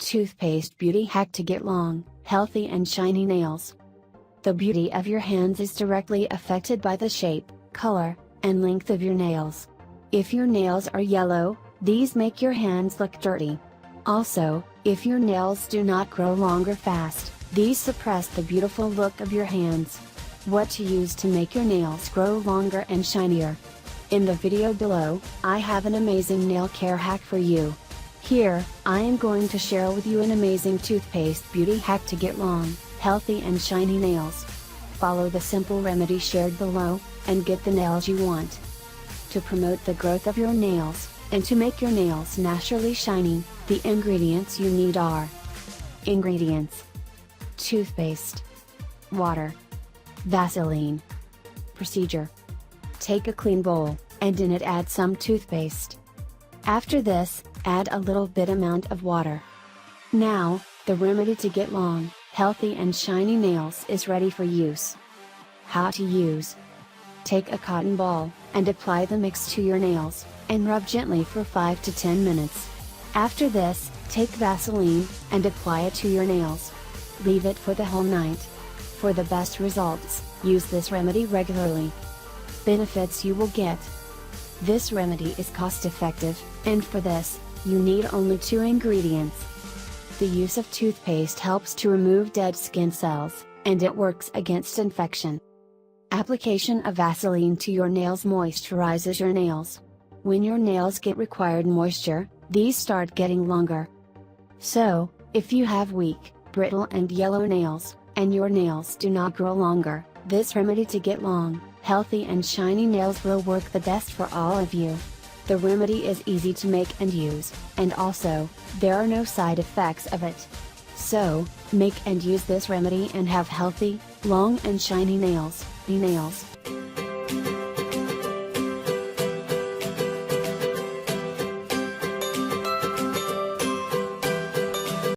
Toothpaste beauty hack to get long, healthy and shiny nails. The beauty of your hands is directly affected by the shape, color, and length of your nails. If your nails are yellow, these make your hands look dirty. Also, if your nails do not grow long or fast, these suppress the beautiful look of your hands. What to use to make your nails grow longer and shinier? In the video below, I have an amazing nail care hack for you. Here, I am going to share with you an amazing toothpaste beauty hack to get long, healthy and shiny nails. Follow the simple remedy shared below, and get the nails you want. To promote the growth of your nails, and to make your nails naturally shiny, the ingredients you need are: ingredients: toothpaste, water, Vaseline. Procedure: take a clean bowl, and in it add some toothpaste. After this, add a little bit amount of water. Now, the remedy to get long, healthy and shiny nails is ready for use. How to use: take a cotton ball, and apply the mix to your nails, and rub gently for 5 to 10 minutes. After this, take Vaseline, and apply it to your nails. Leave it for the whole night. For the best results, use this remedy regularly. Benefits you will get: this remedy is cost effective, and for this, you need only 2 ingredients. The use of toothpaste helps to remove dead skin cells, and it works against infection. Application of Vaseline to your nails moisturizes your nails. When your nails get required moisture, these start getting longer. So, if you have weak, brittle and yellow nails, and your nails do not grow longer, this remedy to get long, healthy and shiny nails will work the best for all of you. The remedy is easy to make and use, and also, there are no side effects of it. So, make and use this remedy and have healthy, long and shiny nails.